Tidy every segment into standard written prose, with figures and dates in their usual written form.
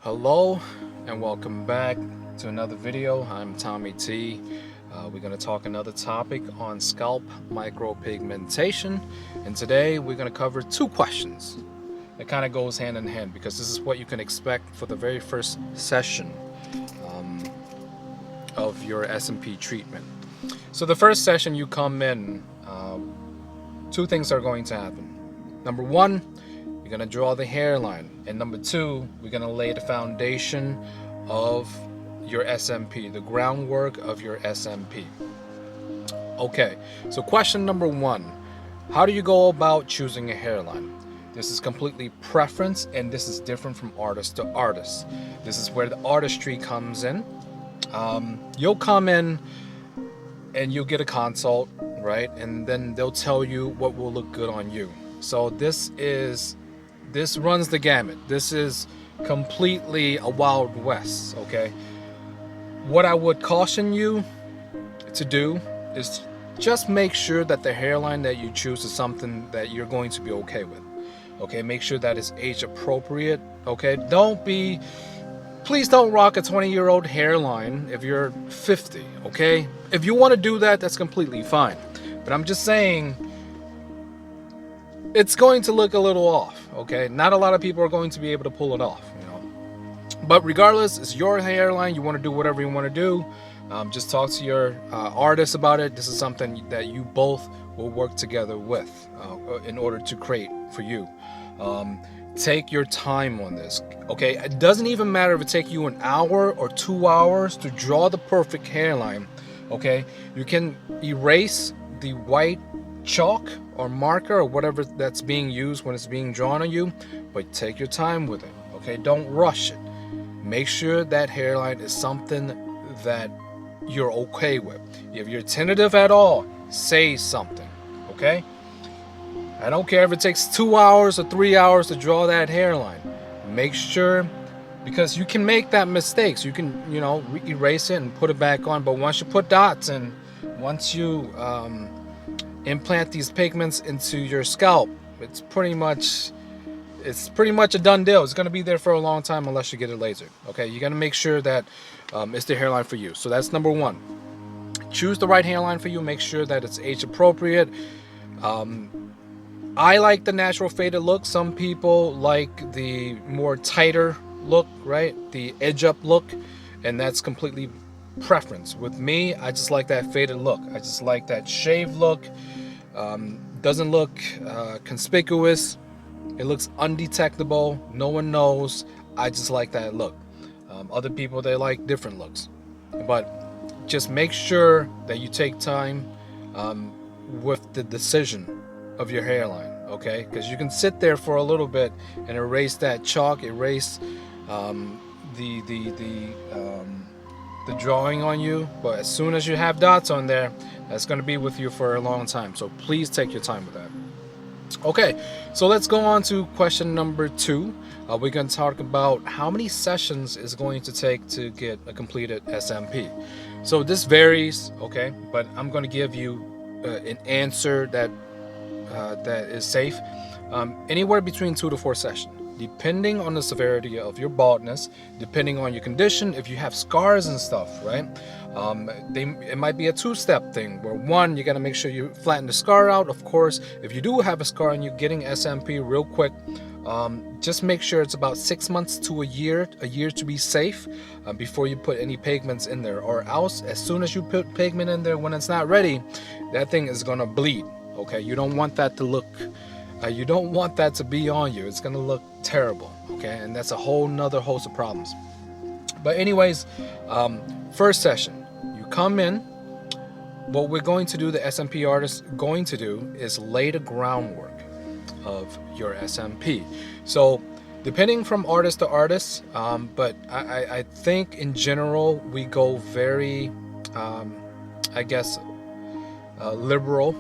Hello and welcome back to another video. I'm Tommy T. We're going to talk another topic on scalp micropigmentation, and today we're going to cover two questions. It kind of goes hand in hand because this is what you can expect for the very first session of your SMP treatment. So the first session you come in, two things are going to happen. Number one, you're going to draw the hairline, and number two, we're going to lay the foundation of your SMP, the groundwork of your SMP. Okay, so question number one, how do you go about choosing a hairline? This is completely preference, and this is different from artist to artist. This is where the artistry comes in. You'll come in and you'll get a consult, right? And then they'll tell you what will look good on you. So this runs the gamut. This is completely a wild west, okay? What I would caution you to do is just make sure that the hairline that you choose is something that you're going to be okay with. Okay, make sure that it's age appropriate. Okay, please don't rock a 20-year-old hairline if you're 50. Okay, if you want to do that, that's completely fine. But I'm just saying, it's going to look a little off. Okay, not a lot of people are going to be able to pull it off, you know. But regardless, it's your hairline. You want to do whatever you want to do. Just talk to your artist about it. This is something that you both will work together with in order to create for you. Take your time on this. Okay, it doesn't even matter if it takes you an hour or 2 hours to draw the perfect hairline. Okay, you can erase the white chalk or marker or whatever that's being used when it's being drawn on you, but take your time with it. Okay, don't rush it. Make sure that hairline is something that you're okay with. If you're tentative at all, say something. Okay, I don't care if it takes 2 hours or 3 hours to draw that hairline. Make sure, because you can make that mistakes. You can, erase it and put it back on. But once you put dots in, once you implant these pigments into your scalp, it's pretty much a done deal. It's going to be there for a long time unless you get it lasered. Okay, you got to make sure that it's the hairline for you. So that's number one. Choose the right hairline for you. Make sure that it's age appropriate. I like the natural faded look. Some people like the more tighter look, right? The edge up look, and that's completely preference. With me, I just like that faded look. I just like that shaved look. Doesn't look conspicuous. It looks undetectable. No one knows. I just like that look. Other people, they like different looks. But just make sure that you take time with the decision of your hairline, okay? Because you can sit there for a little bit and erase that chalk, erase the drawing on you, but as soon as you have dots on there, that's going to be with you for a long time. So please take your time with that. Okay, so let's go on to question number two. We're going to talk about how many sessions is going to take to get a completed SMP. So this varies, okay, but I'm going to give you an answer that is safe. Anywhere between 2 to 4 sessions, depending on the severity of your baldness, depending on your condition. If you have scars and stuff, right, it might be a two-step thing where one, you got to make sure you flatten the scar out. Of course, if you do have a scar and you're getting SMP real quick, just make sure it's about 6 months to a year to be safe before you put any pigments in there, or else as soon as you put pigment in there, when it's not ready, that thing is gonna bleed. Okay, you don't want that to look, you don't want that to be on you. It's gonna look terrible. Okay, and that's a whole nother host of problems. But anyways, first session, you come in. What we're going to do, the SMP artist going to do, is lay the groundwork of your SMP. So depending from artist to artist, but I think in general we go very liberal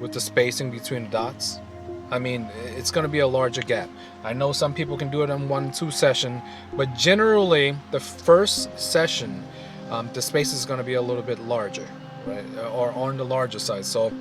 with the spacing between the dots. I mean, it's going to be a larger gap. I know some people can do it in 1-2 session, but generally the first session, the space is going to be a little bit larger, right, or on the larger side. So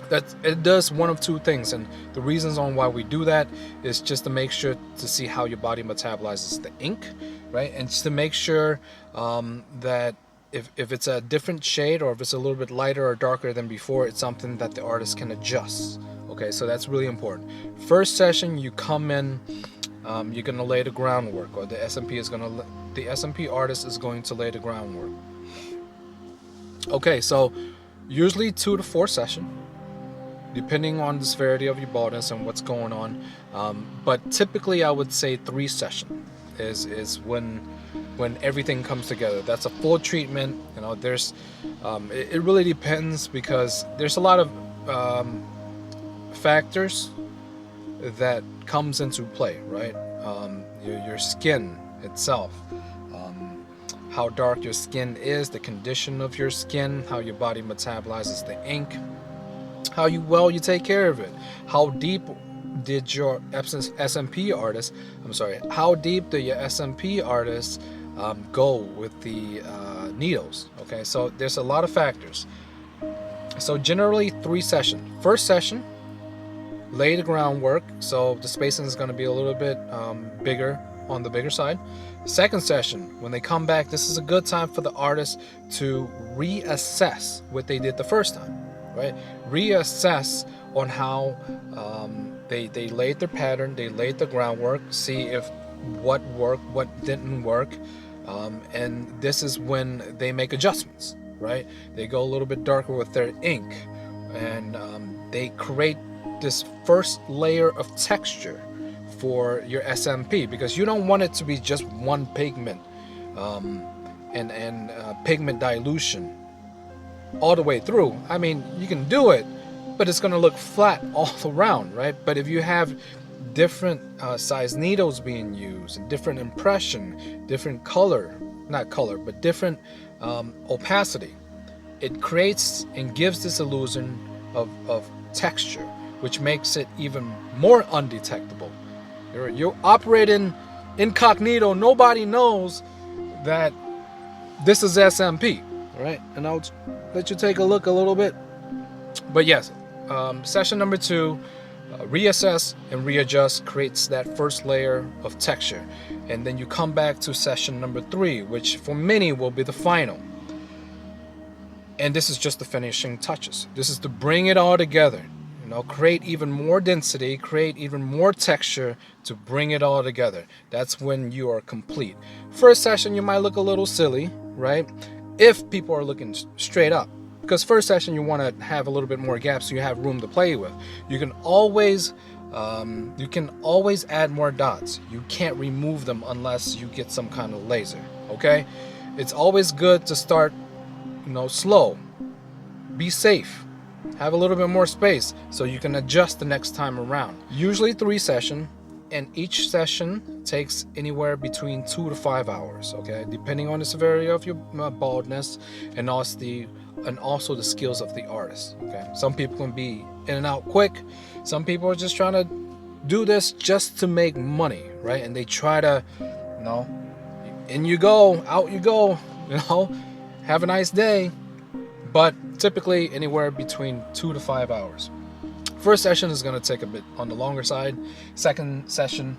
that it does one of two things, and the reasons on why we do that is just to make sure to see how your body metabolizes the ink, right? And just to make sure that if it's a different shade, or if it's a little bit lighter or darker than before, it's something that the artist can adjust. Okay, so that's really important. First session, you come in, you're gonna lay the groundwork, or the SMP artist is going to lay the groundwork. Okay, so usually 2 to 4 sessions, depending on the severity of your baldness and what's going on. But typically I would say 3 sessions is when everything comes together. That's a full treatment. You know, there's it really depends, because there's a lot of factors that comes into play, right? Your skin itself, how dark your skin is, the condition of your skin, how your body metabolizes the ink, how well you take care of it, how deep did your SMP artist, how deep do your SMP artists go with the needles? Okay, so there's a lot of factors. So generally 3 sessions. First session, lay the groundwork, so the spacing is going to be a little bit bigger, on the bigger side. Second session, when they come back, this is a good time for the artist to reassess what they did the first time, right? Reassess on how they laid their pattern, they laid the groundwork, see if what worked, what didn't work, and this is when they make adjustments, right? They go a little bit darker with their ink, and they create this first layer of texture for your SMP, because you don't want it to be just one pigment and pigment dilution all the way through. I mean, you can do it, but it's going to look flat all around, right? But if you have different size needles being used, and different impression, different color, not color, but different opacity, it creates and gives this illusion of texture, which makes it even more undetectable. You're operating incognito. Nobody knows that this is SMP, right? And I'll let you take a look a little bit. But yes, session number 2, reassess and readjust, creates that first layer of texture. And then you come back to session number 3, which for many will be the final. And this is just the finishing touches. This is to bring it all together. You know, create even more density, create even more texture to bring it all together. That's when you are complete. First session, you might look a little silly, right? If people are looking straight up, because first session you want to have a little bit more gaps so you have room to play with. You can always add more dots. You can't remove them unless you get some kind of laser. Okay, it's always good to start, you know, slow. Be safe. Have a little bit more space so you can adjust the next time around. Usually 3 sessions, and each session takes anywhere between 2 to 5 hours, okay, depending on the severity of your baldness, and also the skills of the artist. Okay, some people can be in and out quick. Some people are just trying to do this just to make money, right? And they try to, you know, in you go, out you go, you know, have a nice day. But typically anywhere between 2 to 5 hours. First session is going to take a bit on the longer side. Second session,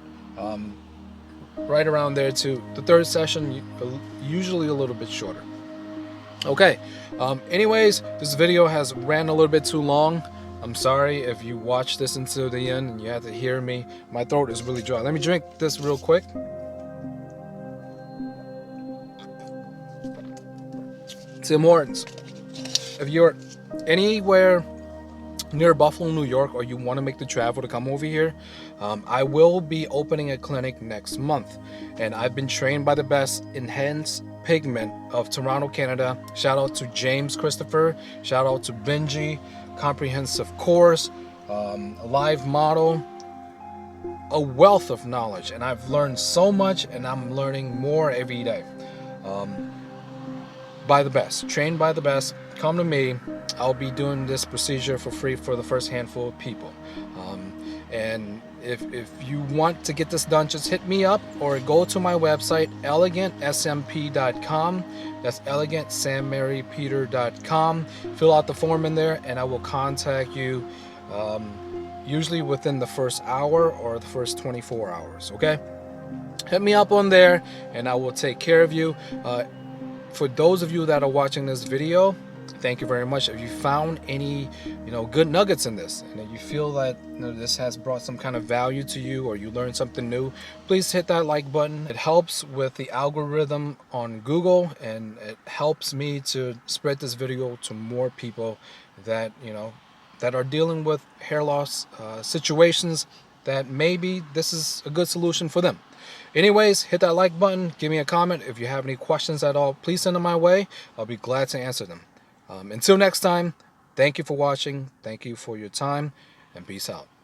right around there too. The third session, usually a little bit shorter. Okay, anyways, this video has ran a little bit too long. I'm sorry if you watched this until the end and you had to hear me. My throat is really dry. Let me drink this real quick. Tim Hortons. If you're anywhere near Buffalo, New York, or you want to make the travel to come over here, I will be opening a clinic next month, and I've been trained by the best enhanced pigment of Toronto, Canada. Shout out to James Christopher, shout out to Benji, comprehensive course, live model, a wealth of knowledge, and I've learned so much, and I'm learning more every day. By the best, trained by the best. Come to me. I'll be doing this procedure for free for the first handful of people. And if you want to get this done, just hit me up or go to my website, elegantsmp.com. That's elegantsammarypeter.com. Fill out the form in there and I will contact you usually within the first hour or the first 24 hours. Okay, hit me up on there and I will take care of you. For those of you that are watching this video, thank you very much. If you found any good nuggets in this and you feel that this has brought some kind of value to you or you learned something new, please hit that like button. It helps with the algorithm on Google and it helps me to spread this video to more people that that are dealing with hair loss situations, that maybe this is a good solution for them. Anyways, hit that like button, give me a comment. If you have any questions at all, please send them my way. I'll be glad to answer them. Until next time, thank you for watching, thank you for your time, and peace out.